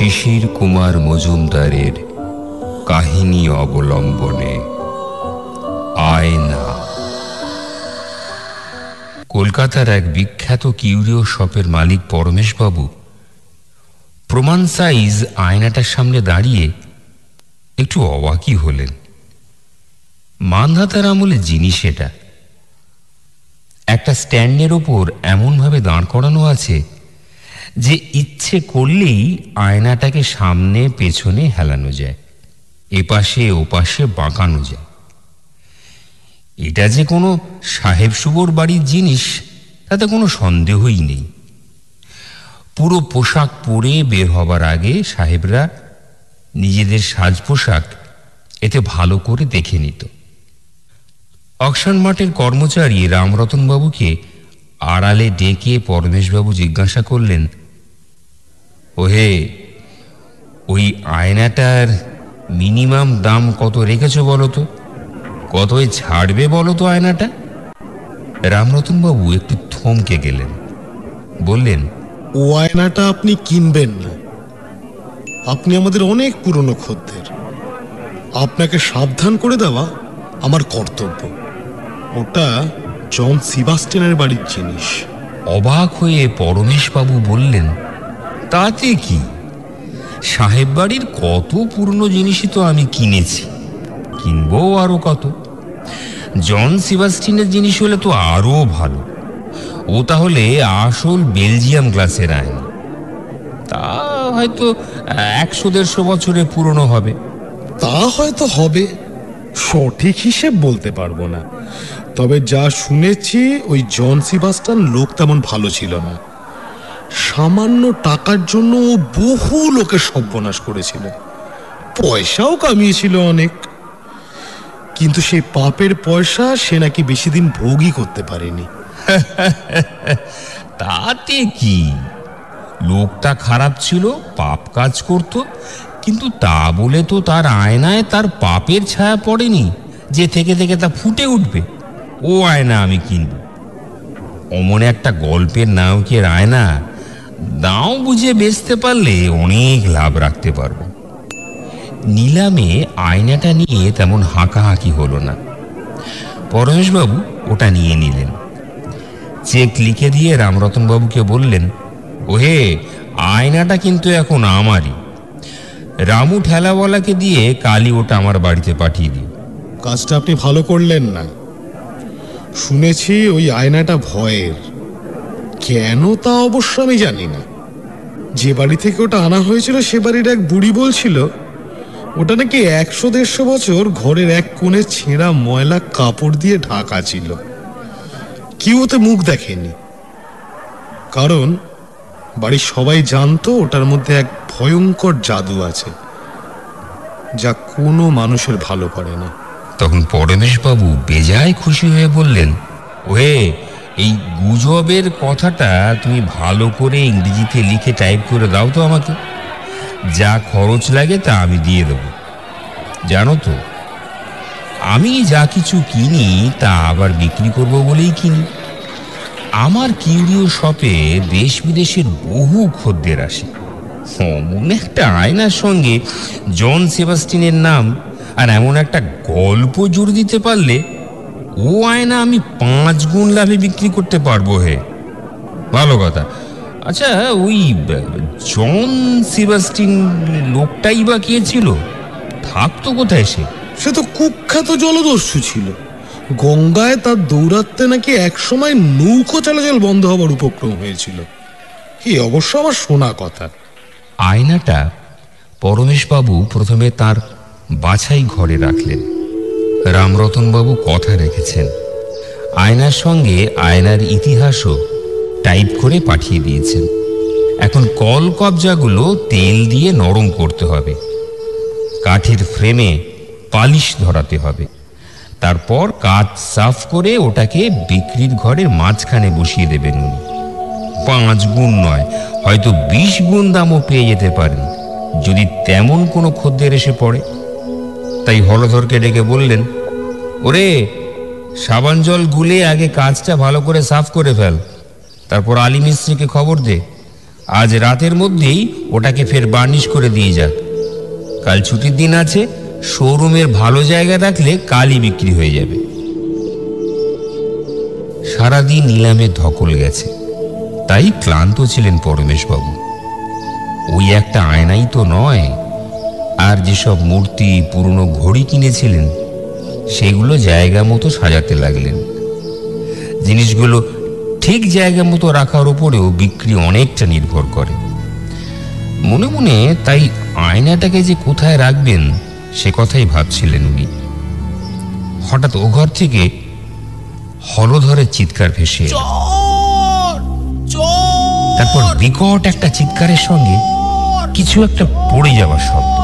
শিশির কুমার মজুমদারের কাহিনী অবলম্বনে আয়না। কলকাতার এক বিখ্যাত কিউরিও শপের মালিক পরমেশবাবু প্রমাণ সাইজ আয়নাটার সামনে দাঁড়িয়ে একটু অবাকই হলেন। মানধাতার আমলে জিনিস এটা। একটা স্ট্যান্ডের ওপর এমনভাবে দাঁড় করানো আছে যে ইচ্ছে করলেই আয়নাটাকে সামনে পেছনে হেলানো যায়, এপাশে ওপাশে বাঁকানো যায়। এটা যে কোনো সাহেব সুবোর বাড়ির জিনিস তাতে কোনো সন্দেহই নেই। পুরো পোশাক পরে বের হবার আগে সাহেবরা নিজেদের সাজ পোশাক এতে ভালো করে দেখে নিত। অকশন মাঠের কর্মচারী রামরতনবাবুকে আড়ালে ডেকে পরমেশবাবু জিজ্ঞাসা করলেন, ওহে, ওই আয়নাটার মিনিমাম দাম কত রেখেছ বলো তো? কতই ছাড়বে বলো তো আয়নাটা? রামরতনবাবু একটু থমকে গেলেন, বললেন, ও আয়নাটা আপনি কিনবেন না। আপনি আমাদের অনেক পুরনো খদ্দের। আপনাকে সাবধান করে দেওয়া আমার কর্তব্য। ওটা জন সেবাস্টিয়ানের বাড়ির জিনিস। অবাক হয়ে পরমেশবাবু বললেন, তাতে কি? সাহেব বাড়ির কত পুরনো জিনিসই তো আমি কিনেছি, কিনবো আরো কত। জন সেবাস্টিয়ানের জিনিস হলে তো আরো ভালো। ও তাহলে আসল বেলজিয়াম গ্লাসের আয়না। তা হয়তো 100-150 বছরের পুরনো হবে। তা হয়তো হবে, সঠিক হিসেব বলতে পারবো না। তবে যা শুনেছি ওই জন সেবাস্টিয়ান লোক তেমন ভালো ছিল না। সামান্য টাকার জন্য ও বহু লোকের সর্বনাশ করেছিল, পয়সাও কামিয়েছিল অনেক। কিন্তু সেই পাপের পয়সা সে নাকি বেশি দিন ভোগই করতে পারেনি। তাতে কি? লোকটা খারাপ ছিল, পাপ কাজ করত, কিন্তু তা বলে তো তার আয়নায় তার পাপের ছায়া পড়েনি যে থেকে থেকে তা ফুটে উঠবে। ও আয়না আমি কিনব। অমন একটা গল্পের নায়কের আয়না দাও বুঝে বেচতে পারলে অনেক লাভ রাখতে পারবো। নিলামে আয়নাটা নিয়ে তেমন হাঁকাহাঁকি হলো না। পরমেশবাবু ওটা নিয়ে নিলেন। চেক লিখে দিয়ে রামরতনবাবুকে বললেন, ওহে, আয়নাটা কিন্তু এখন আমারই। রামু ঠেলাওয়ালাকে দিয়ে কালই ওটা আমার বাড়িতে পাঠিয়ে দিই। কাজটা আপনি ভালো করলেন না। শুনেছি ওই আয়নাটা ভয়ের। কেন তা অবশ্য আমি জানি না। যে বাড়ি থেকে ওটা আনা হয়েছিল সে বাড়ির এক বুড়ি বলছিল ওটা নাকি 100-150 বছর ঘরের এক কোণে ছেঁড়া ময়লা কাপড় দিয়ে ঢাকা ছিল। কেউ ওতে মুখ দেখেনি, কারণ বাড়ির সবাই জানতো ওটার মধ্যে এক ভয়ঙ্কর জাদু আছে যা কোনো মানুষের ভালো করে না। তখন পরমেশবাবু বেজায় খুশি হয়ে বললেন, ওহে, এই গুজবের কথাটা তুমি ভালো করে ইংরেজিতে লিখে টাইপ করে দাও তো আমাকে। যা খরচ লাগে তা আমি দিয়ে দেব। জানো তো, আমি যা কিছু কিনি তা আবার বিক্রি করব বলেই কিনি। আমার কিউরিও শপে দেশ বিদেশের বহু খদ্দের আসে। মনে একটা আয়নার সঙ্গে জন সেবাস্টিয়ানের নাম আর এমন একটা গল্প জুড়ে দিতে পারলে ও আয়না আমি 5 গুণ লাভে বিক্রি করতে পারবো। হে, ভালো কথা। আচ্ছা, ওই জন সেবাস্টিয়ান লোকটাই বা কে ছিল? থাকতো কোথায় সে? সে তো কুখ্যাত জলদস্যু ছিল। গঙ্গায় তার দৌরাত্মে নাকি একসময় নৌকো চলাচল বন্ধ হবার উপক্রম হয়েছিল। এই অবশ্য আমার শোনা কথা। আয়নাটা পরমেশবাবু প্রথমে তার বাছাই ঘরে রাখলেন। রামরতনবাবু কথা রেখেছেন। আয়নার সঙ্গে আয়নার ইতিহাসও টাইপ করে পাঠিয়ে দিয়েছেন। এখন কল কবজাগুলো তেল দিয়ে নরম করতে হবে, কাঠের ফ্রেমে পালিশ ধরাতে হবে, তারপর কাঠ সাফ করে ওটাকে বিক্রির ঘরের মাঝখানে বসিয়ে দেবেন উনি। 5 গুণ নয়, হয়তো 20 গুণ দামও পেয়ে যেতে পারেন যদি তেমন কোনো খদ্দের এসে পড়ে। তাই হলধরকে ডেকে বললেন, ওরে, সাবান জল গুলে আগে কাজটা ভালো করে সাফ করে ফেল, তারপর আলী মিস্ত্রিকে খবর দে। আজ রাতের মধ্যেই ওটাকে ফের বার্নিশ করে দিয়ে যাক। কাল ছুটির দিন আছে, শোরুমের ভালো জায়গা রাখলে কালই বিক্রি হয়ে যাবে। সারাদিন নিলামে ধকল গেছে, তাই ক্লান্ত ছিলেন পরমেশবাবু। ওই একটা আয়নাই তো নয়, আর যেসব মূর্তি, পুরনো ঘড়ি কিনেছিলেন সেগুলো জায়গা মতো সাজাতে লাগলেন। জিনিসগুলো ঠিক জায়গা মতো রাখার উপরেও বিক্রি অনেকটা নির্ভর করে। মনে মনে তাই আয়নাটাকে যে কোথায় রাখবেন সে কথাই ভাবছিলেন উনি। হঠাৎ ও ঘর থেকে হলধরের চিৎকার ভেসে এলো। তারপর বিকট একটা চিৎকারের সঙ্গে কিছু একটা পড়ে যাওয়ার শব্দ।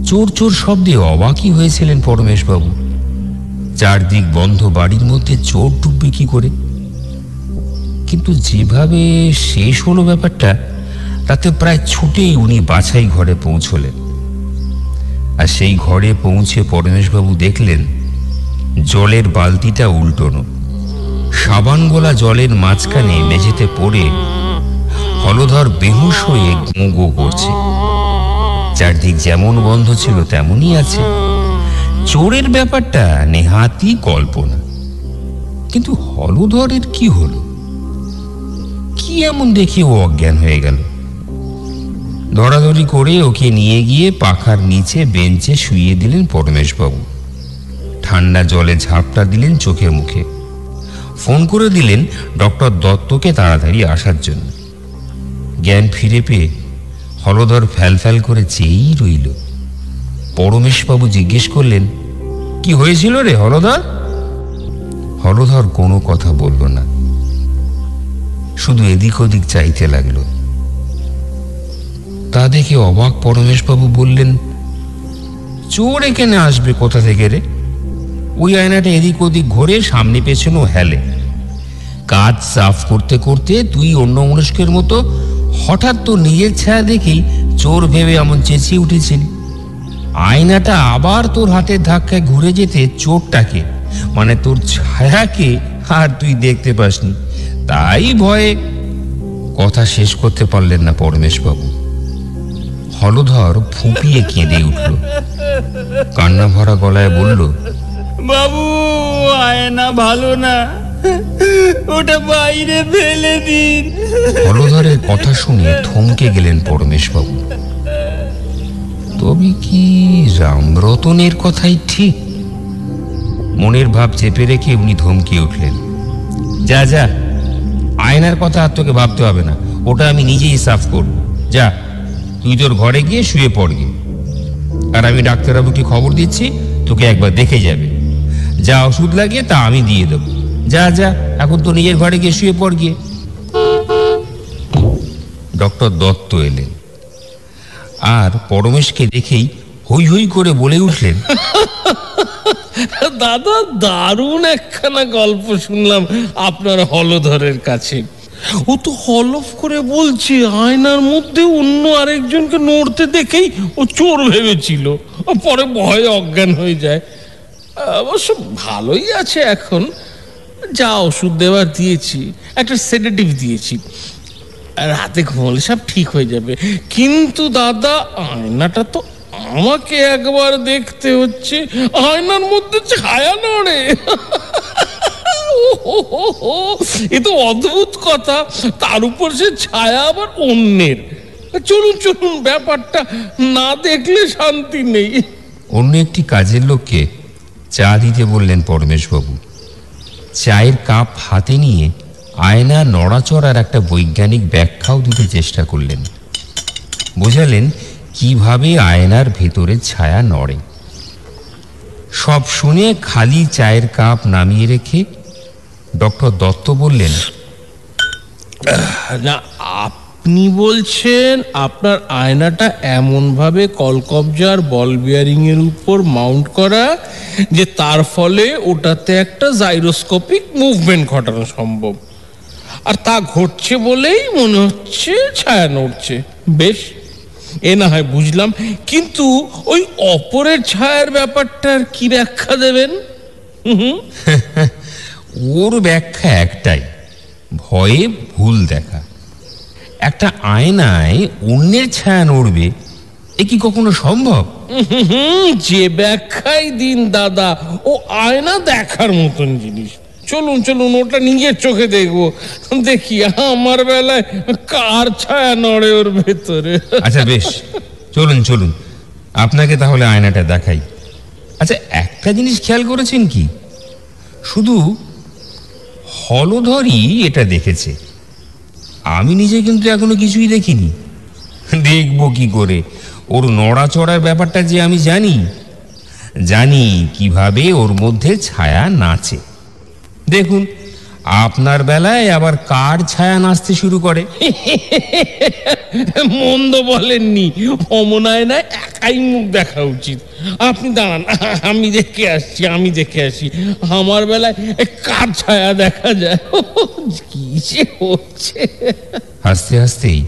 চোর চোর শব্দে অবাকই হয়েছিলেন পরমেশবাবু। চারদিক বন্ধ বাড়ির মধ্যে চোর ঢুকবে কি করে? কিন্তু যেভাবে শেষ হলো ব্যাপারটা, তাতে প্রায় ছুটেই উনি বাছাই ঘরে পৌঁছলেন। আর সেই ঘরে পৌঁছে পরমেশবাবু দেখলেন জলের বালতিটা উল্টোনো। সাবান গোলা জলের মাঝখানে মেঝেতে পড়ে হলধর বেহুশ হয়ে গো গো করছে। চারদিক যেমন বন্ধ ছিল তেমনই আছে। চোরের ব্যাপারটা নেহাতি কল্পনা, কিন্তু হলধরের কি হলো? কি এমন দেখে ও অজ্ঞান হয়ে গেল? ধরাধরি করে ওকে নিয়ে গিয়ে পাখার নিচে বেঞ্চে শুইয়ে দিলেন পরমেশবাবু। ঠান্ডা জলে ঝাপটা দিলেন চোখে মুখে। ফোন করে দিলেন ডক্টর দত্তকে তাড়াতাড়ি আসার জন্য। জ্ঞান ফিরে পেয়ে হলধর ফ্যাল ফ্যাল করে চেয়েই রইল। পরমেশবাবু জিজ্ঞেস করলেন, কি হয়েছিল রে হলধর? হলধর কোনো কথা বলল না, শুধু এদিক ওদিক চাইতে লাগলো। তা দেখে অবাক পরমেশবাবু বললেন, চোর এখানে আসবে কোথা থেকে রে? ওই আয়নাটা এদিক ওদিক ঘোরে, সামনে পেছনেও হেলে। কাজ সাফ করতে করতে তুই অন্য মনস্কের মতো হঠাৎ তো নিজের ছায়া দেখেই চোর ভেবে এমন চেঁচিয়ে উঠেছিলি। আয়নাটা আবার তোর হাতের ধাক্কায় ঘুরে যেতে চোরটাকে, মানে তোর ছায়াকে, আর তুই দেখতে পাসনি, তাই ভয়ে। কথা শেষ করতে পারলেন না পরমেশবাবু। হলধর ফুঁপিয়ে কেঁদে উঠল, কান্না ভরা গলায় বলল, বাবু, আয়না ভালো না, ওটা বাইরে ফেলে দিন। হলধরের কথা শুনে থমকে গেলেন পরমেশবাবু। তবে কি রামরতনের কথাই ঠিক? মনের ভাব চেপে রেখে উনি ধমকে উঠলেন, যা যা, আয়নার কথা আর তোকে ভাবতে হবে না, ওটা আমি নিজেই সাফ করব। যা, তুই তোর ঘরে গিয়ে শুয়ে পড় গে। আর আমি ডাক্তারবাবুকে খবর দিচ্ছি, তোকে একবার দেখে যাবে। যা ওষুধ লাগে তা আমি দিয়ে দেবো। যা যা, এখন তো নিজের ঘরে গিয়ে শুয়ে পড় গিয়ে। ডক্টর দত্ত এলেন, আর পরমেশকে দেখেই হই হই করে বলে উঠলেন, দাদা, দারুণ একখানা গল্প শুনলাম আপনার হলধরের কাছে। ও তো হলফ করে বলছে আয়নার মধ্যে অন্য আরেকজনকে নড়তে দেখেই ও চোর ভেবেছিল, পরে ভয়ে অজ্ঞান হয়ে যায়। অবশ্য ভালোই আছে এখন, যা ওষুধ দেওয়ার দিয়েছি, একটা সেডেটিভ দিয়েছি, রাতে ঘুমলে সব ঠিক হয়ে যাবে। কিন্তু দাদা, আয়নাটা তো আমাকে একবার দেখতে হচ্ছে, আয়নার মধ্যে ছায়া নড়ে। এ তো অদ্ভুত কথা, তার উপর সে ছায়া আবার অন্যের। চলুন চলুন, ব্যাপারটা না দেখলে শান্তি নেই। অন্য একটি কাজের লোককে চা দিতে বললেন পরমেশবাবু। চায়ের কাপ হাতে নিয়ে আয়না নড়াচড়ার একটা বৈজ্ঞানিক ব্যাখ্যাও দিতে চেষ্টা করলেন। বোঝালেন কিভাবে আয়নার ভেতরে ছায়া নড়ে। সব শুনে খালি চায়ের কাপ নামিয়ে রেখে ডক্টর দত্ত বললেন, না, আপনি বলছেন আপনার আয়নাটা এমনভাবে কলকবজার বল বিয়ারিং এর উপর মাউন্ট করা যে তার ফলে ওটাতে একটা জাইরোস্কোপিক মুভমেন্ট ঘটানো সম্ভব, আর তা ঘটছে বলেই মনে হচ্ছে ছায়া নড়ছে। বেশ, এ না হয় বুঝলাম, কিন্তু ওই অপরের ছায়ার ব্যাপারটার কি ব্যাখ্যা দেবেন? ওর ব্যাখ্যা একটাই, ভয়ে ভুল দেখা। একটা আয়নায় অন্যের ছায়া নড়বে, এ কি কখনো সম্ভব? যে ব্যাখ্যাই দিন দাদা, ও আয়না দেখার মতন জিনিস। চলুন চলুন, ওটা নিজের চোখে দেখবো, দেখি আমার বেলায় কার ছায়া নড়ে ওর ভেতরে। আচ্ছা বেশ, চলুন চলুন, আপনাকে তাহলে আয়নাটা দেখাই। আচ্ছা, একটা জিনিস খেয়াল করেছেন কি? শুধু হলধরই এটা দেখেছে, আমি নিজে কিন্তু এখনো কিছুই দেখিনি। দেখবো কি করে? ওর নড়াচড়ার ব্যাপারটা যে আমি জানি কিভাবে ওর মধ্যে ছায়া নাচে। দেখুন, আপনার বেলায় আবার কার ছায়া নাচতে শুরু করে। মন্দ বলেননি, অমন আয়নায় একাই মুখ দেখা উচিত। আপনি দাঁড়ান, আমি দেখে আসছি। আমার বেলায় কার ছায়া দেখা যায়, কি যে হচ্ছে। হাসতে হাসতেই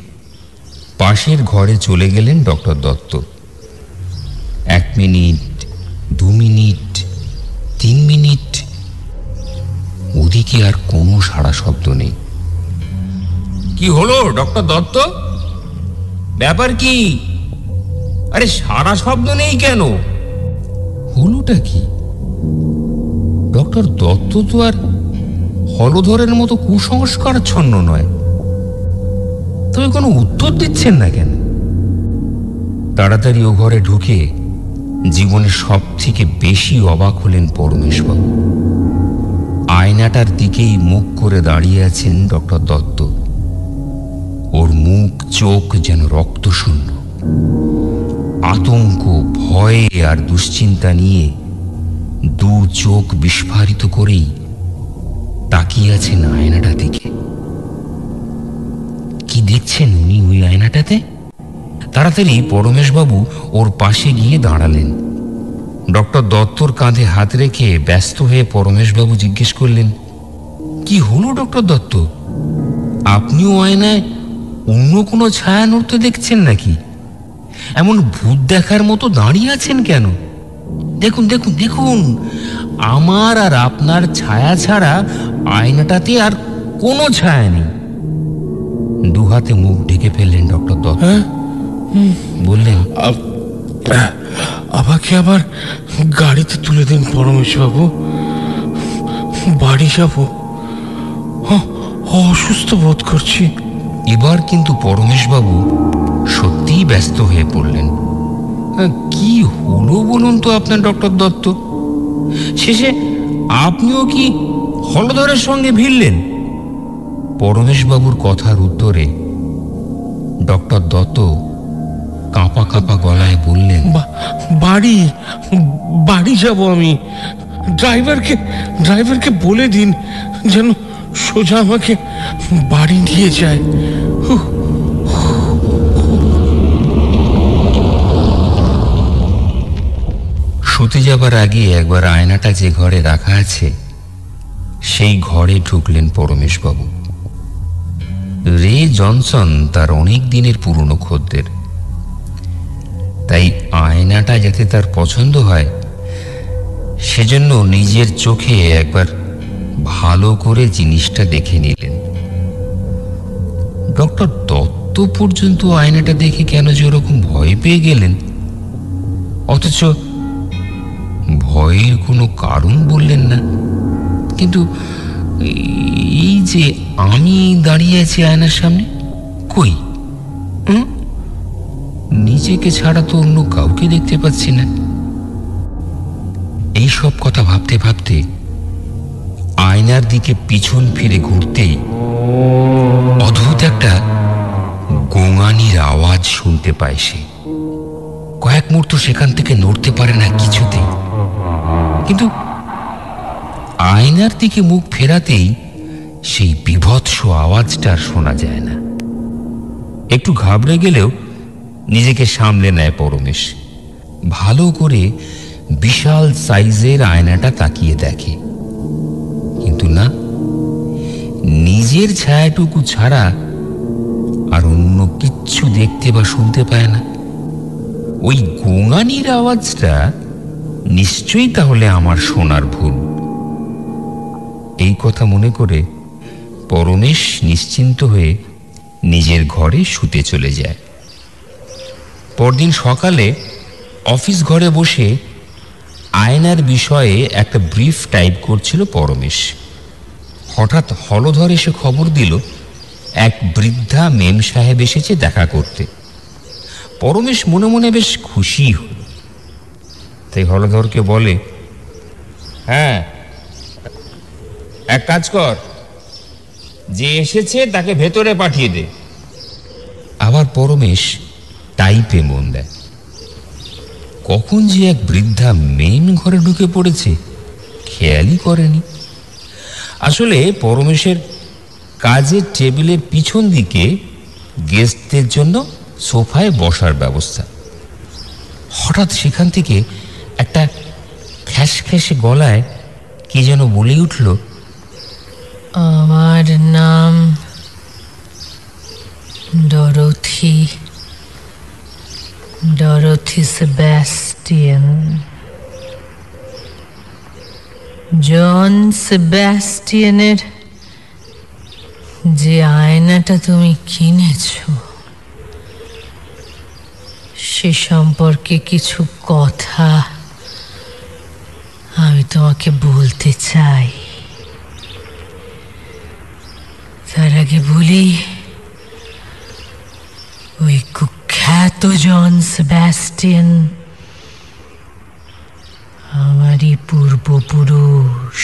পাশের ঘরে চলে গেলেন doctor Dutta. 1 minute, 2 minute, 3 minute, ওদিকে আর কোনো সাড়া শব্দ নেই। কি হলো ডক্টর দত্ত? ব্যাপার কি? আরে সাড়া শব্দ নেই কেন? হলোটা কি? ডক্টর দত্ত তো আর হলধরের মতো কুসংস্কারচ্ছন্ন নয়, তবে কোনো উত্তর দিচ্ছেন না কেন? তাড়াতাড়ি ও ঘরে ঢুকে জীবনে সব থেকে বেশি অবাক হলেন পরমেশবাবু। আয়নাটার দিকেই মুখ করে দাঁড়িয়ে আছেন ডক্টর দত্ত। ওর মুখ চোখ যেন রক্তশূন্য। আতঙ্ক, ভয় আর দুশ্চিন্তা নিয়ে দু চোখ বিস্ফারিত করেই তাকিয়ে আছেন আয়নাটা দিকে। কি দেখছেন উনি ওই আয়নাটাতে? তাড়াতাড়ি পরমেশবাবু ওর পাশে গিয়ে দাঁড়ালেন। ডক্টর দত্তর কাঁধে হাত রেখে ব্যস্ত হয়ে পরমেশবাবু জিজ্ঞেস করলেন, কি হলো ডক্টর দত্ত? আপনিও আয়নায় অন্য কোনো ছায়া নড়তে দেখছেন নাকি? এমন ভূত দেখার মতো দাঁড়িয়ে আছেন কেন? দেখুন দেখুন দেখুন, আমার আর আপনার ছায়া ছাড়া আয়নাটাতে আর কোনো ছায়া নেই। দু হাতে মুখ ঢেকে ফেললেন ডক্টর দত্ত। বললেন, আমাকে আবার গাড়িতে তুলে দিন পরমেশবাবু, বাড়ি যাব, অসুস্থ বোধ করছি। এবার কিন্তু পরমেশবাবু সত্যিই ব্যস্ত হয়ে পড়লেন। কি হলো বলুন তো আপনার ডক্টর দত্ত? শেষে আপনিও কি হলধরের সঙ্গে ভিড়লেন? পরমেশবাবুর কথার উত্তরে ডক্টর দত্ত কাঁপা কাঁপা গলায় বললেন, বাড়ি যাব আমি। ড্রাইভারকে বলে দিন যেন সোজা আমাকে বাড়ি নিয়ে যায়। শুতে যাবার আগে একবার আয়নাটা যে ঘরে রাখা আছে সেই ঘরে ঢুকলেন পরমেশবাবু। রে জনসন তার অনেক দিনের পুরনো খদ্দের, তাই আয়নাটা যাতে তার পছন্দ হয় সেজন্য নিজের চোখে একবার ভালো করে জিনিসটা দেখে নিলেন। ডক্টর দত্ত পর্যন্ত আয়নাটা দেখে কেন যে ওরকম ভয় পেয়ে গেলেন, অথচ ভয়ের কোনো কারণ বললেন না। কিন্তু এই যে আমি দাঁড়িয়ে আছি আয়নার সামনে, কই নিজেকে ছাড়া তো অন্য কাউকে দেখতে পাচ্ছি না। এই সব কথা ভাবতে ভাবতে আয়নার দিকে পিছন ফিরে ঘুরতেই অদ্ভুত একটা গোঙানির আওয়াজ শুনতে পায় সে। কয়েক মুহূর্ত সেখান থেকে নড়তে পারে না কিছুতেই, কিন্তু আয়নার দিকে মুখ ফেরাতেই সেই বীভৎস আওয়াজটা শোনা যায় না। একটু ঘাবড়ে গেলেও নিজেকে সামলে নেয় পরমেশ। ভালো করে বিশাল সাইজের আয়নাটা তাকিয়ে দেখে, কিন্তু না, নিজের ছায়াটুকু ছাড়া আর অন্য কিচ্ছু দেখতে বা শুনতে পায় না। ওই গোঙানির আওয়াজটা নিশ্চয়ই তাহলে আমার শোনার ভুল। এই কথা মনে করে পরমেশ নিশ্চিন্ত হয়ে নিজের ঘরে শুতে চলে যায়। পরদিন সকালে অফিস ঘরে বসে আয়নার বিষয়ে একটা ব্রিফ টাইপ করছিল পরমেশ। হঠাৎ হলধর এসে খবর দিল এক বৃদ্ধা মেম সাহেব এসেছে দেখা করতে। পরমেশ মনে মনে বেশ খুশি হল। তাই হলধরকে বলে, হ্যাঁ, এক কাজ কর, যে এসেছে তাকে ভেতরে পাঠিয়ে দে। আবার পরমেশ টাইপে মন দেয়। কখন যে এক বৃদ্ধা মেন ঘরে ঢুকে পড়েছে খেয়ালই করেনি। আসলে পরমেশের কাজের টেবিলের পিছন দিকে গেস্টদের জন্য সোফায় বসার ব্যবস্থা। হঠাৎ সেখান থেকে একটা খ্যাসখ্যাসে গলায় কে যেন বলে উঠল, আমার নাম ডরোথি, ডরোথি সেবাস্টিয়ান। জন সেবাস্টিয়ানের যে আয়নাটা তুমি কিনেছো সে সম্পর্কে কিছু কথা আমি তোমাকে বলতে চাই। তার আগে বলি, ওই কুখ্যাত জন সেবাস্টিয়ান আমারই পূর্বপুরুষ।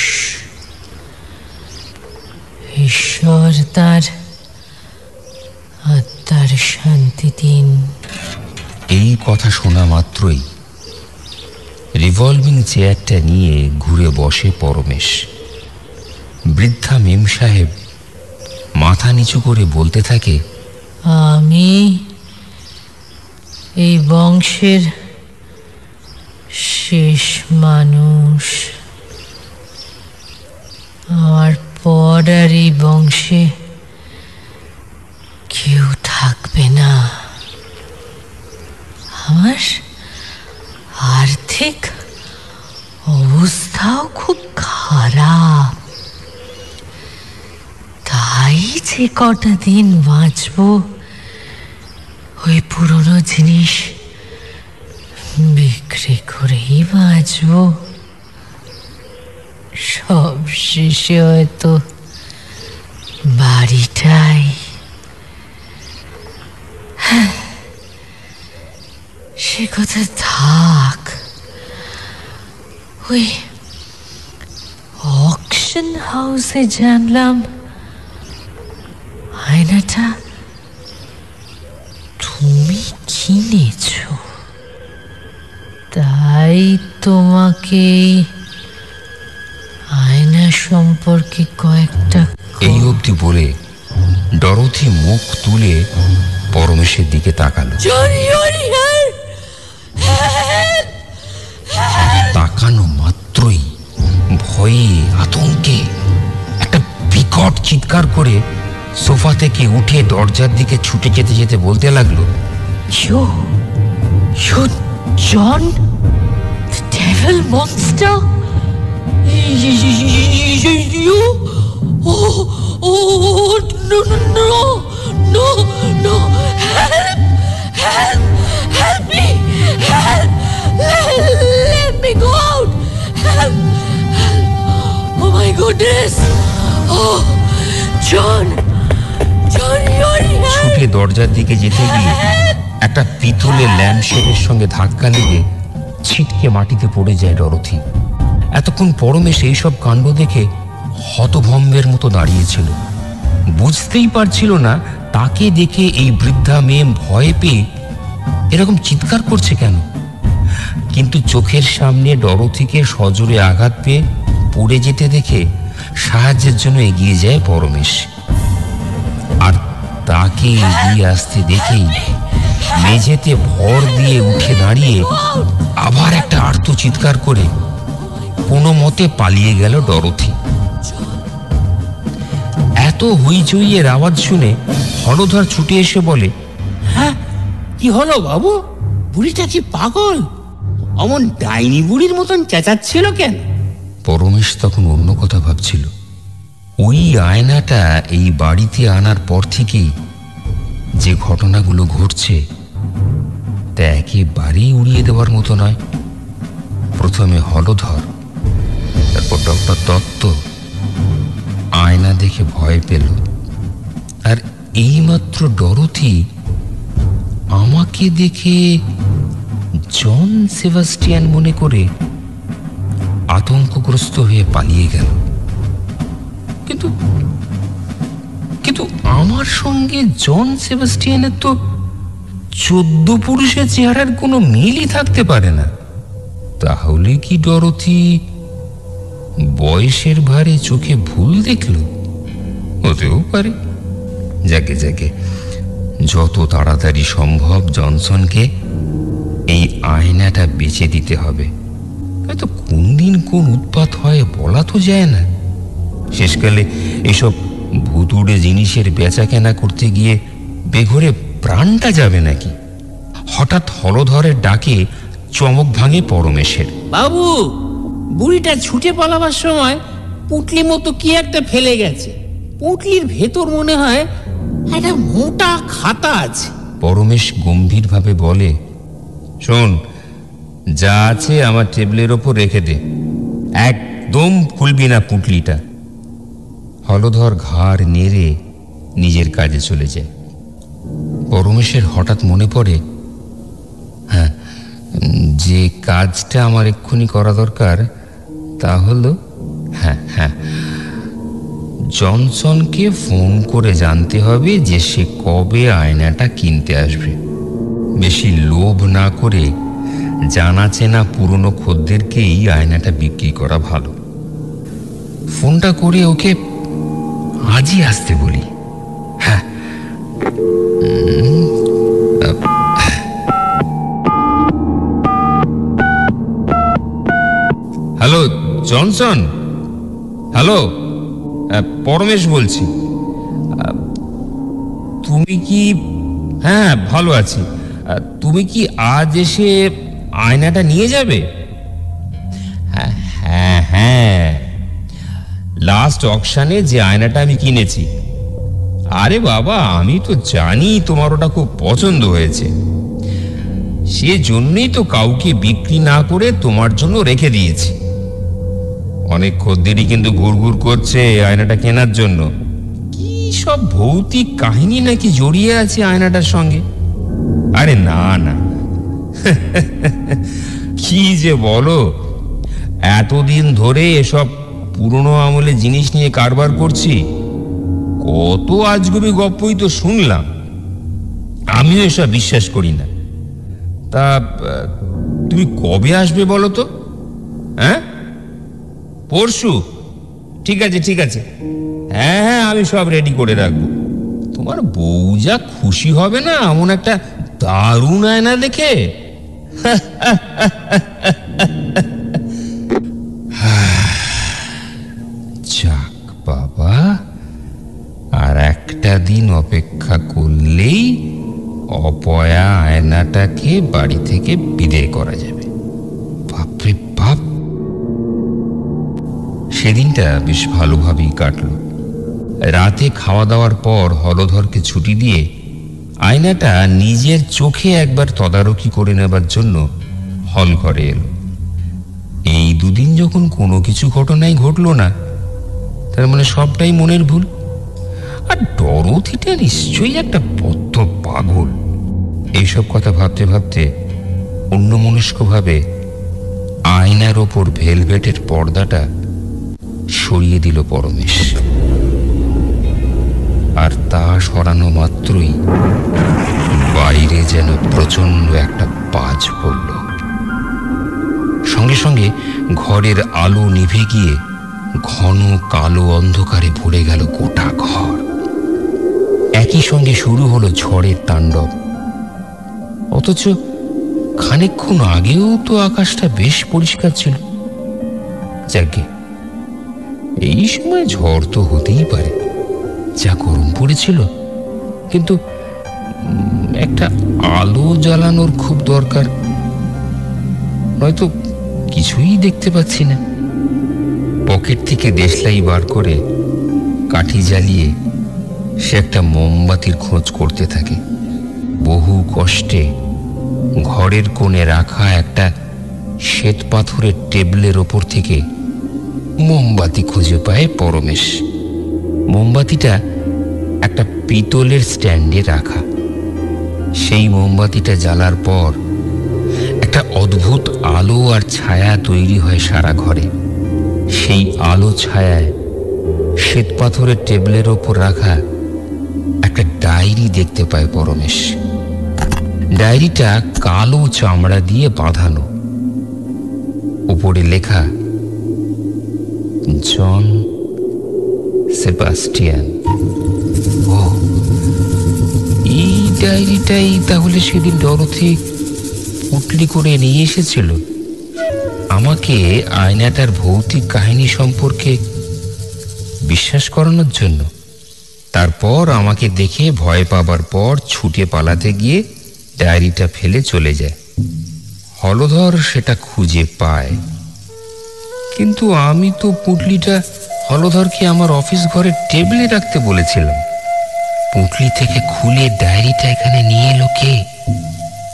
ঈশ্বর তার আত্মার শান্তি দিন। এই কথা শোনা মাত্রই রিভলভিং চেয়ারটা নিয়ে ঘুরে বসে পরমেশ। বৃদ্ধা মেম সাহেব মাথা নিচু করে বলতে থাকে, আমি এই বংশের শেষ মানুষ। আমার পর আর এই বংশে কেউ থাকবে না। আমার আর্থিক অবস্থাও খুব খারাপ। তাই যে কটা দিন বাঁচবো ওই পুরনো জিনিস বিক্রি করেই বাঁচবো। সব শেষে হয়তো বাড়িটাই। সে কথা থাক। ওই অকশন হাউসে জানলাম আয়নাটা তুমি কিনেছো। তাই তোমাকে আয়না সম্পর্কে কয়েকটা এই অবধি বলে ডরোথি মুখ তুলে পরমেশের দিকে তাকালো। তাকানো মাত্রই ভয়ে আতঙ্কে একটা বিকট চিৎকার করে সোফা থেকে উঠে দরজার দিকে ছুটে যেতে যেতে বলতে লাগলো, You, John, the devil monster? You? Oh, no, help me, let me go out, help, oh my goodness, oh, John, you're here. ছুটে দরজার দিকে যেতে গিয়ে একটা পিতলের ল্যাম্পশেডের সঙ্গে ধাক্কা লেগে ছিটকে মাটিতে পড়ে যায় ডরোথি। এতক্ষণ পরমেশ এইসব কাণ্ড দেখে হতভম্বের মতো দাঁড়িয়েছিল। বুঝতেই পারছিল না তাকে দেখে এই বৃদ্ধা মেয়ে ভয় পেয়ে এরকম চিৎকার করছে কেন। কিন্তু চোখের সামনে ডরোথিকে সজোরে আঘাত পেয়ে পড়ে যেতে দেখে সাহায্যের জন্য এগিয়ে যায় পরমেশ। আর তাকে এগিয়ে আসতে দেখেই মেঝেতে ভর দিয়ে উঠে দাঁড়িয়ে আবার একটা আর্ত চিৎকার করে কোনো মতে পালিয়ে গেল ডরোথি। এত হইচইয়ের আওয়াজ শুনে হলধর ছুটে এসে বলে, হ্যাঁ, কি হলো বাবু? বুড়িটা কি পাগল? অমন ডাইনি বুড়ির মতন চেঁচাচ্ছিল কেন? পরমেশ তখন অন্য কথা ভাবছিল। ওই আয়নাটা এই বাড়িতে আনার পর থেকেই যে ঘটনাগুলো ঘটছে তা একেবারেই উড়িয়ে দেওয়ার মতো নয়। প্রথমে হলধর, তারপর ডক্টর দত্ত আয়না দেখে ভয় পেল, আর এইমাত্র ডরোথি আমাকে দেখে জন সেবাস্টিয়ান মনে করে আতঙ্কগ্রস্ত হয়ে পালিয়ে গেল। কিন্তু কিন্তু আমার সঙ্গে জন সেবাস্টিয়ানের তো 14 পুরুষের চেহারার কোনো মিলই থাকতে পারে না। তাহলে কি ডরোথি বয়সের ভারে চোখে ভুল দেখল? হতেও পারে। যাকে যাকে যত তাড়াতাড়ি সম্ভব জনসনকে এই আয়নাটা বেচে দিতে হবে। হয়তো কোন দিন কোন উৎপাত হয় বলা তো যায় না। শেষকালে এসব ভুতুড়ে জিনিসের বেচা কেনা করতে গিয়ে বেঘরে প্রাণটা যাবে নাকি? হঠাৎ হলধরের ডাকে চমক ভাঙে পরমেশের। বাবু, বুড়িটা ছুটে পালাবার সময় পুঁটলি মতো কি একটা ফেলে গেছে। পুঁটলির ভেতর মনে হয় একটা মোটা খাতা আছে। পরমেশ গম্ভীরভাবে বলে, শোন, যা আছে আমার টেবিলের ওপর রেখে দে, একদম খুলবি না পুঁটলিটা। হলধর ঘাড় নেড়ে নিজের কাজে চলে যায়। পরমেশের হঠাৎ মনে পড়ে, হ্যাঁ, যে কাজটা আমার এক্ষুনি করা দরকার তা হলো, হ্যাঁ, জনসনকে ফোন করে জানতে হবে যে সে কবে আয়নাটা কিনতে আসবে। বেশি লোভ না করে জানা চেনা পুরনো খদ্দেরকেই আয়নাটা বিক্রি করা ভালো। ফোনটা করে ওকে আজই আসতে বলি। হ্যাঁ, হ্যালো জনসন। হ্যালো, পরমেশ বলছি। তুমি কি? হ্যাঁ, ভালো আছি। তুমি কি আজ এসে আয়নাটা নিয়ে যাবে? হ্যাঁ, লাস্ট অকশানে যে আয়নাটা আমি কিনেছি। আরে বাবা, আমি তো জানি তোমার ওটা খুব পছন্দ হয়েছে, সেজন্যই তো কাউকে বিক্রি না করে তোমার জন্য রেখে দিয়েছি। অনেক খদ্দেরই কিন্তু ঘুরঘুর করছে আয়নাটা কেনার জন্য। কি সব ভৌতিক কাহিনী নাকি জড়িয়ে আছে আয়নাটার সঙ্গে। আরে না না, কি যে বলো, এতদিন ধরে এসব পুরনো আমলে জিনিস নিয়ে কারবার করছি, কত আজগুবি গপ্পই তো শুনলাম। আমিও এসব বিশ্বাস করি না। তা তুমি কবে আসবে বলো তো? হ্যাঁ, পরশু? ঠিক আছে, হ্যাঁ, আমি সব রেডি করে রাখবো। তোমার বউ যা খুশি হবে না এমন একটা দারুণ আয়না দেখে। যাক বাবা, আর একটা দিন অপেক্ষা করলেই অপয়া আয়নাটাকে বাড়ি থেকে বিদায় করা যাবে। বাপরে বাপ, সেদিনটা বেশ ভালোভাবেই কাটলো। রাতে খাওয়া দাওয়ার পর হলধরকে ছুটি দিয়ে আয়নাটা নিজের চোখে একবার তদারকি করে নেবার জন্য হল ঘরে এলো। এই দুদিন যখন কোনো কিছু ঘটনাই ঘটলো না, তার মানে সবটাই মনের ভুল। আর ডরোথিটা নিশ্চয়ই একটা বদ্ধ পাগল। এইসব কথা ভাবতে ভাবতে অন্যমনস্কভাবে আয়নার ওপর ভেলভেটের পর্দাটা সরিয়ে দিল পরমেশ। আর তা সরানো মাত্রই বাইরে যেন প্রচন্ড একটা বাজ পড়ল। সঙ্গে সঙ্গে ঘরের আলো নিভে গিয়ে ঘন কালো অন্ধকারে ভরে গেল গোটা ঘর। একই সঙ্গে শুরু হলো ঝড়ের তাণ্ডব। অথচ খানিকক্ষণ আগেও তো আকাশটা বেশ পরিষ্কার ছিল। যাকে এই সময় ঝড় তো হতেই পারে, যা গরম পড়েছিল। কিন্তু একটা আলো জ্বালানোর খুব দরকার, নয়তো কিছুই দেখতে পাচ্ছি না। পকেট থেকে দেশলাই বার করে কাঠি জ্বালিয়ে সে একটা মোমবাতির খোঁজ করতে থাকে। বহু কষ্টে ঘরের কোণে রাখা একটা শ্বেত পাথরের টেবিলের ওপর থেকে মোমবাতি খুঁজে পায় পরমেশ। মোমবাতিটা একটা পিতলের স্ট্যান্ডে রাখা। সেই মোমবাতিটা জ্বালার পর একটা অদ্ভুত আলো আর ছায়া তৈরি হয় সারা ঘরে। সেই আলো ছায়ায় শ্বেত পাথরের টেবিলের ওপর রাখা একটা ডায়েরি দেখতে পায় পরমেশ। ডায়েরিটা কালো চামড়া দিয়ে বাঁধানো, উপরে লেখা জন সেবাস্টিয়ান। ও, এই ডায়েরিটাই তাহলে সেদিন ডরোথি পুটলি করে নিয়ে এসেছিল আমাকে আয়নাটার ভৌতিক কাহিনী সম্পর্কে বিশ্বাস করানোর জন্য। তারপর আমাকে দেখে ভয় পাবার পর ছুটে পালাতে গিয়ে ডায়েরিটা ফেলে চলে যায়। হলধর সেটা খুঁজে পায়, কিন্তু আমি তো পুটলিটা হলধরকে আমার অফিস ঘরের টেবিলে রাখতে বলেছিলাম। পুটলি থেকে খুলে ডায়েরিটা এখানে নিয়ে এলো কে?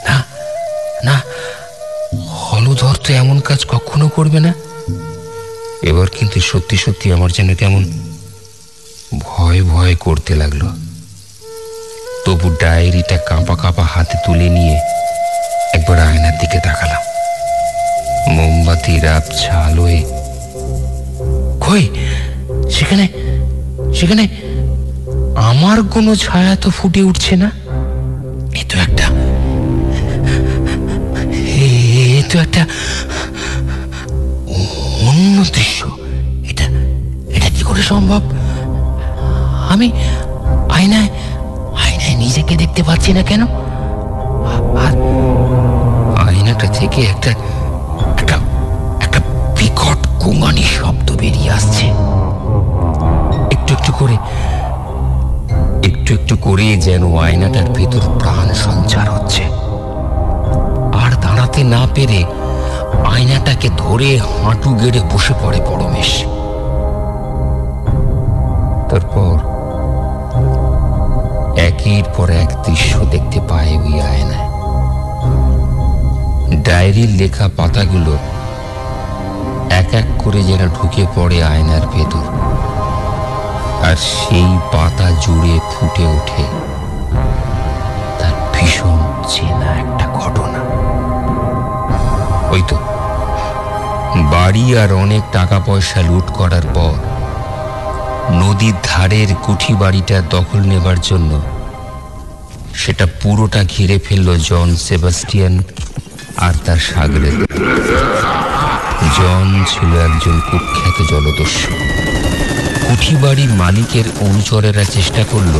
না না, হলধর তো এমন কাজ কখনো করবে না। এবার কিন্তু সত্যি সত্যি আমার যেন কেমন ভয় ভয় করতে লাগলো। তবু ডায়েরিটা কাঁপা কাঁপা হাতে তুলে নিয়ে একবার আয়নার দিকে তাকালাম। মোমবাতির আবছা আলোয় কই সেখানে সেখানে আমার কোনো ছায়া তো ফুটে উঠছে না। এ তো একটা অন্য দৃশ্য। এটা এটা কি করে সম্ভব? আমি আয়নায় আয়নায় নিজেকে দেখতে পাচ্ছি না কেন? আর আয়নাটা থেকে একটা একটা একটা বিকট গোঙানি শব্দ বেরিয়ে আসছে। একটু একটু করে যেন আয়নাটার ভেতর প্রাণ সঞ্চার হচ্ছে। আর দাঁড়াতে না পেরে আয়নাটাকে ধরে হাঁটু গেড়ে বসে পড়ে পরমেশ। তারপর একের পর এক দৃশ্য দেখতে পায় ওই আয়নায়। ডায়েরির লেখা পাতাগুলো এক এক করে যেন ঢুকে পড়ে আয়নার ভেতর, আর সেই পাতা জুড়ে ফুটে ওঠে তার ভীষণ চেনা একটা ঘটনা। ওই তো বাড়ি আর অনেক টাকা পয়সা লুট করার পর নদীর ধারের কুঠি বাড়িটা দখল নেবার জন্য সেটা পুরোটা ঘিরে ফেলল জন সেবাস্টিয়ান আর তার সাগরের। জন ছিল একজন কুখ্যাত জলদস্যু। কুঠি বাড়ির মালিকের অনুচরেরা চেষ্টা করল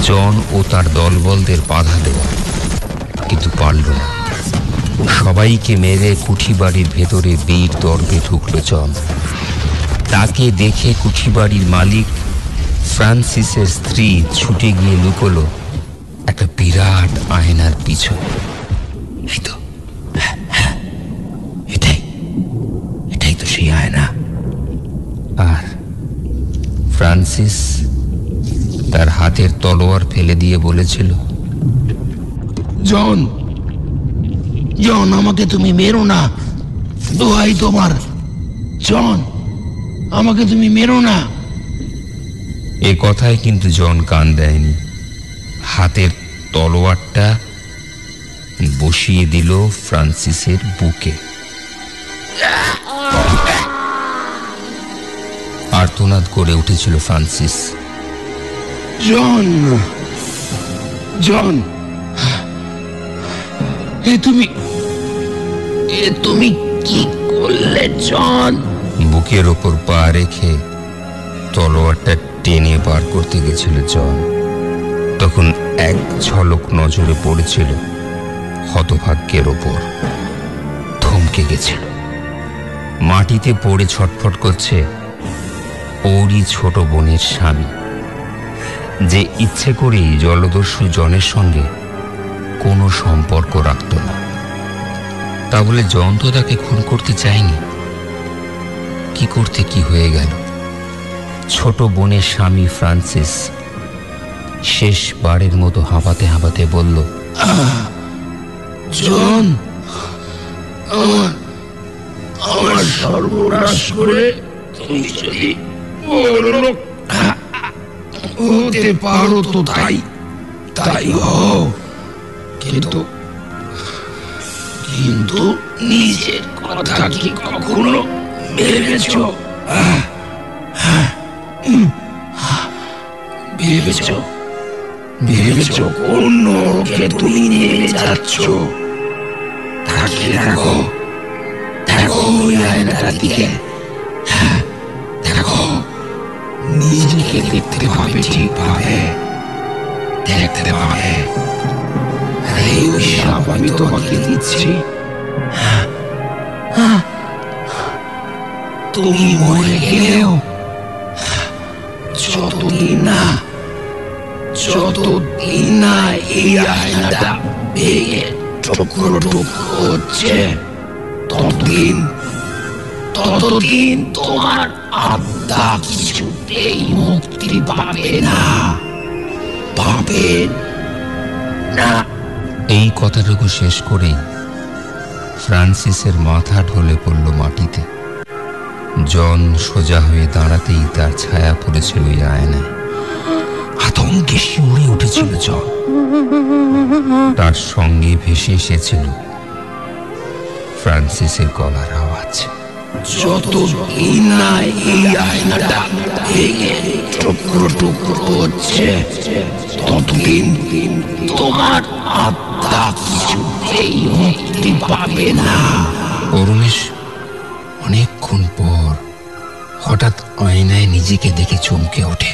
জন ও তার দলবলদের বাধা দেওয়া, কিন্তু পারল না। সবাইকে মেরে কুঠি বাড়ির ভেতরে বীর দর্পে ঢুকল জন। তাকে দেখে কুঠি বাড়ির মালিক ফ্রান্সিসের স্ত্রী ছুটে গিয়ে লুকোলো একটা বিরাট আয়নার পিছনে। এই তো, এটাই তো সেই আয়না। আর ফ্রান্সিস তার হাতের তলোয়ার ফেলে দিয়ে বলেছিল, জন জন আমাকে তুমি মেরো না, দোহাই তোমার। জন আমাকে তুমি মেরো না। এ কথায় কিন্তু জন কান দেয়নি। হাতের তলোয়ারটা বসিয়ে দিল ফ্রান্সিসের বুকে। আর্তনাদ করে উঠেছিল ফ্রান্সিস। জন জন তুমি কি করলে জন? বুকের ওপর পা রেখে তলোয়ারটা টেনে বার করতে গেছিল জন। তখন এক ঝলক নজরে পড়েছিল হতভাগ্যের ওপর। থমকে গেছিল। মাটিতে পড়ে ছটফট করছে ওরই ছোট বোনের স্বামী, যে ইচ্ছে করেই জলদস্যু জনের সঙ্গে কোনো সম্পর্ক রাখত না। তা বলে জন তো তাকে খুন করতে চায়নি। কি করতে কি হয়ে গেল? ছোট বোনের স্বামী ফ্রান্সিস শেষবারের মতো হাঁপাতে হাঁপাতে বলল, জন, আমার সর্বনাশ করে তুমি যদি বড়লোক হতে পারো তো তাই হও, কিন্তু নিজের কথা কি কখনো ভেবেছো? ভেবেছো কোন নরকে তুমি নিয়ে যাচ্ছ? দেখো ওই আয়নাটার দিকে, দেখো, নিজেকে দেখতে পাবে, ঠিকভাবে দেখতে পাবে। এই অভিশাপ আমি তোমাকে দিচ্ছি, তুমি মরে গেলেও যতদিন না এই আয়নাটা ভেঙে টুকরো টুকরো হচ্ছে, ততদিন তোমার আত্মা কিছুতেই মুক্তি পাবে না। এই কথাটুকু শেষ করেই ফ্রান্সিসের মাথা ঢলে পড়ল মাটিতে। জন সোজা হয়ে দাঁড়াতেই তার ছায়া পড়েছিল ওই আয়নায়। আতঙ্কে শিউরে উঠেছিল জন। তার সঙ্গে ভেসে এসেছিল ফ্রান্সিসের গলার আওয়াজ, যতদিন না এই আয়নাটা ভেঙে টুকরো টুকরো হচ্ছে, ততদিন তোমার আত্মা কিছুতেই মুক্তি পাবে না। পরমেশ অনেকক্ষণ পর হঠাৎ আয়নায় নিজেকে দেখে চমকে ওঠে।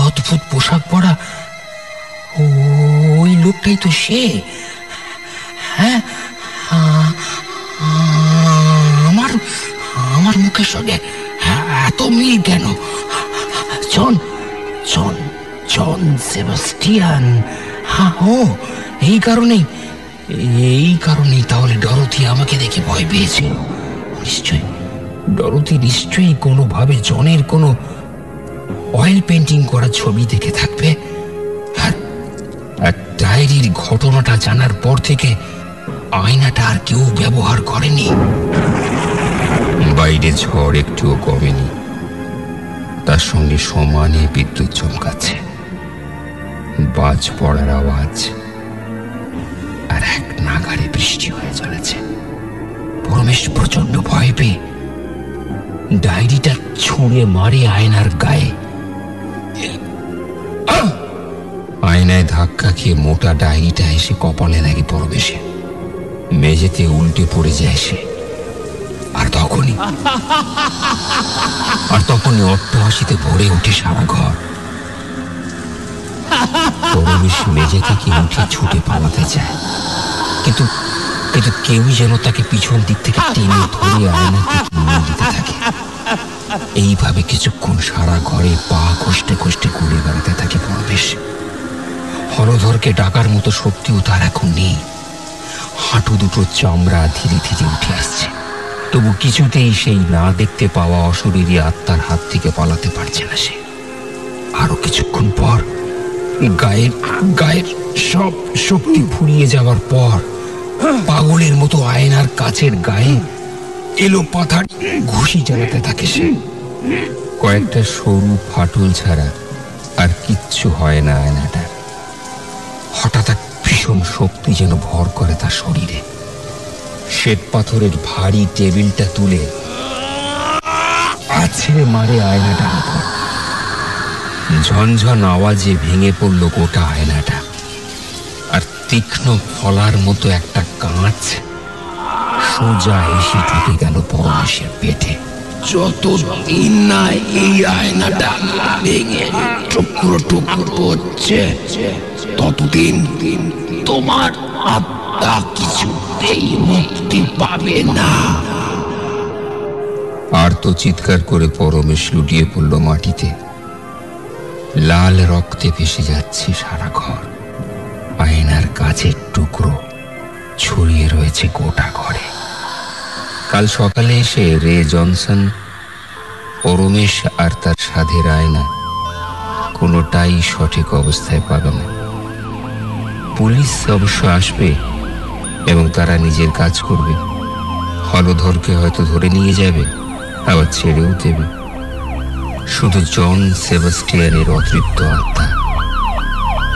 অদ্ভুত পোশাক পরা ওই লোকটাই তো সে। হ্যাঁ, আমার মুখের সঙ্গে এত মিল কেন? জন সেবাস্টিয়ান। এই কারণেই তাহলে ডরোথি আমাকে দেখে ভয় পেয়েছিল। ডরোথি নিশ্চয়ই কোনোভাবে জনের কোনো অয়েল পেন্টিং করা ছবি দেখে থাকবে। আর ডায়েরির ঘটনাটা জানার পর থেকে আয়নাটা আর কেউ ব্যবহার করেনি। বাইরে ঝড় একটুও কমেনি, তার সঙ্গে সমানে বিদ্যুৎ চমকাচ্ছে, বাজ পড়ার আওয়াজ, আর এক নাগাড়ে বৃষ্টি হয়ে চলেছে। পরমেশ প্রচন্ড ভয় পেয়ে ডায়েরিটা ছুঁড়ে মারে আয়নার গায়ে। আয়নায় ধাক্কা খেয়ে মোটা ডায়েরিটা এসে কপালে লাগে পরমেশে। মেঝেতে উল্টে পড়ে যায় সে। আর তখনই অট্টহাসিতে ভরে ওঠে সারা ঘর। পরমেশ মেঝে থেকে উঠে ছুটে পালাতে চায়, কিন্তু কেউই যেন তাকে পিছন দিক থেকে টেনে ধরে আয়নার দিকে নিয়ে দিতে থাকে। এইভাবে কিছুক্ষণ সারা ঘরে পা কষ্টে কষ্টে ঘুরে বেড়াতে থাকে পরমেশ। হলধরকে ডাকার মতো শক্তিও তার এখন নেই। হাঁটু দুটোর চামড়া ধীরে ধীরে উঠে আসছে, তবু কিছুতেই সেই না দেখতে পাওয়া অশরীরী আত্মার হাত থেকে পালাতে পারছে না সে। আরো কিছুক্ষণ পর গায়ের সব শক্তি ফুরিয়ে যাওয়ার পর পাগলের মতো আয়নার কাছের গায়ে এলো পাথার ঘুষি চালাতে থাকে সে। কয়েকটা সরু ফাটল ছাড়া আর কিচ্ছু হয় না আয়নাটার। হঠাৎ এক ভীষণ শক্তি যেন ভর করে তার শরীরে। শ্বেত পাথরের ভারী টেবিলটা তুলে আছড়ে মারে আয়নাটার উপর। ঝনঝন আওয়াজে ভেঙে পড়ল গোটা আয়নাটা, আর তীক্ষ্ণ ফলার মতো একটা কাঁচ সোজা এসে ঢুকে গেল পরমেশের পেটে। যতদিন না এই আয়নাটা ভেঙে টুকরো টুকরো হচ্ছে, ততদিন তোমার আত্মা কিছুতেই মুক্তি পাবে না। আর তো চিৎকার করে পরমেশ লুটিয়ে পড়ল মাটিতে। লাল রক্তে ভেসে যাচ্ছে সারা ঘর। আয়নার কাচের টুকরো ছড়িয়ে রয়েছে গোটা ঘরে। কাল সকালে এসে রে জনসন ও রমেশ আর তার সাধের আয়না কোনোটাই সঠিক অবস্থায় পাবে না। পুলিশ অবশ্য আসবে এবং তারা নিজের কাজ করবে। হলধরকে হয়তো ধরে নিয়ে যাবে, আবার ছেড়েও দেবে। শুধু জন সেবাস্টিয়ানের অতৃপ্ত আত্মা